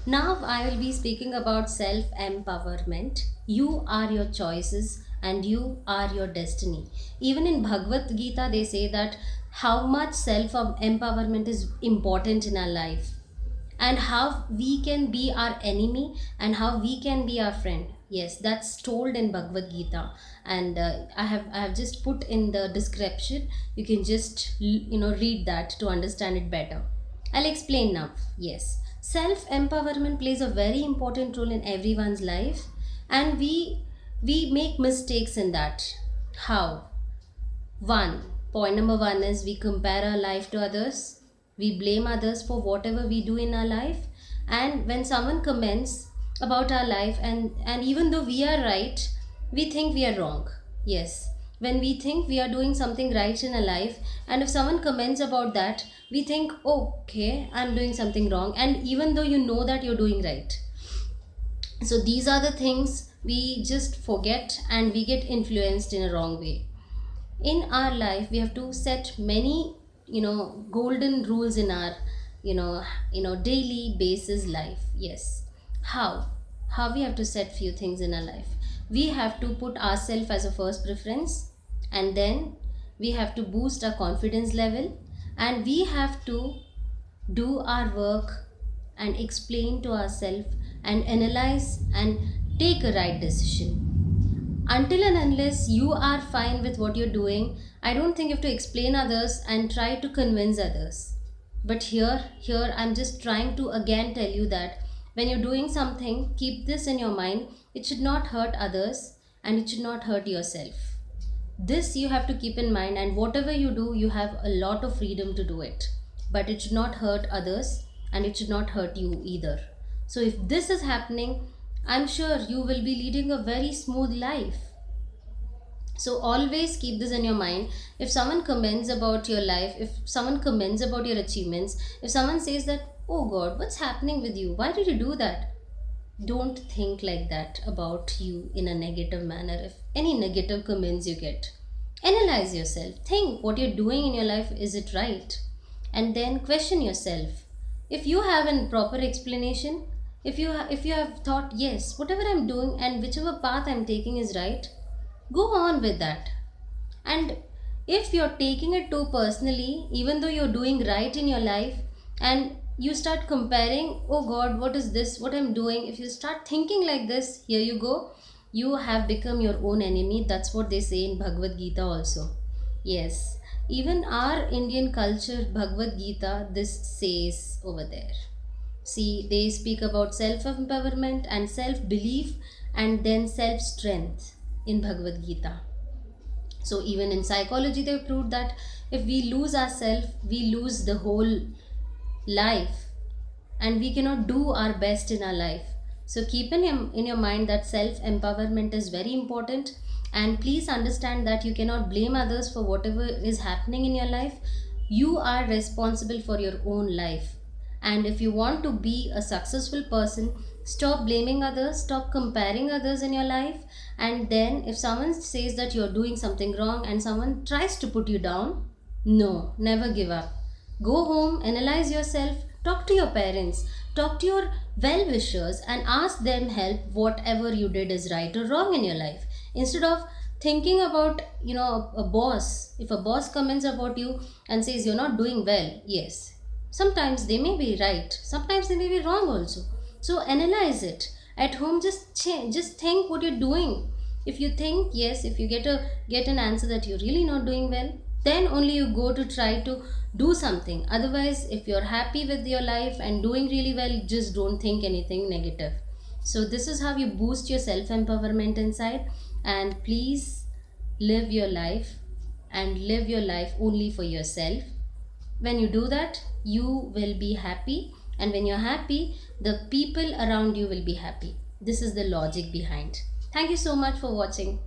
Now I will be speaking about self empowerment. You are your choices and you are your destiny. Even in Bhagavad Gita, they say that how much self empowerment is important in our life, and how we can be our enemy and how we can be our friend. Yes, that's told in Bhagavad Gita, and I have just put in the description. You can just read that to understand it better. I'll explain now. Yes, self empowerment plays a very important role in everyone's life, and we make mistakes in that. How? One, point number one is we compare our life to others. We blame others for whatever we do in our life. And when someone comments about our life, and even though we are right, we think we are wrong. Yes. When we think we are doing something right in our life, and if someone comments about that, we think, okay, I'm doing something wrong. And even though you know that you're doing right. So these are the things we just forget and we get influenced in a wrong way. In our life we have to set many golden rules in our daily basis life. Yes. How we have to set few things in our life. We have to put ourselves as a first preference, and then we have to boost our confidence level, and we have to do our work and explain to ourselves and analyze and take a right decision. Until and unless you are fine with what you're doing, I don't think you have to explain others and try to convince others. But here I'm just trying to again tell you that when you're doing something, keep this in your mind. It should not hurt others and it should not hurt yourself. This you have to keep in mind, and whatever you do, you have a lot of freedom to do it. But it should not hurt others and it should not hurt you either. So if this is happening, I'm sure you will be leading a very smooth life. So always keep this in your mind. If someone comments about your life, if someone comments about your achievements, if someone says that, oh God, what's happening with you, why did you do that, don't think like that about you in a negative manner. If any negative comments you get, analyze yourself, think what you're doing in your life, is it right, and then question yourself. If you have a proper explanation, if you have thought, yes, whatever I'm doing and whichever path I'm taking is right, go on with that. And if you're taking it too personally, even though you're doing right in your life, and you start comparing, oh God, what is this, what I'm doing, if you start thinking like this, here you go, you have become your own enemy. That's what they say in Bhagavad Gita also. Yes, even our Indian culture, Bhagavad Gita, this says over there. See, they speak about self empowerment and self belief and then self strength in Bhagavad Gita. So, even in psychology, they proved that if we lose ourselves, we lose the whole life, and we cannot do our best in our life. So, keep in your mind that self empowerment is very important, and please understand that you cannot blame others for whatever is happening in your life. You are responsible for your own life. And if you want to be a successful person, stop blaming others, stop comparing others in your life. And then, if someone says that you're doing something wrong and someone tries to put you down, no, never give up. Go home, analyze yourself, talk to your parents, talk to your well wishers, and ask them help whatever you did is right or wrong in your life. Instead of thinking about a boss, if a boss comments about you and says you're not doing well, yes, sometimes they may be right, sometimes they may be wrong also. So analyze it at home. Just think what you're doing. If you think, yes, if you get an answer that you're really not doing well, then only you go to try to do something. Otherwise, if you're happy with your life and doing really well, just don't think anything negative. So this is how you boost your self empowerment inside. And please live your life, and live your life only for yourself. When you do that, you will be happy, and when you're happy, the people around you will be happy. This is the logic behind. Thank you so much for watching.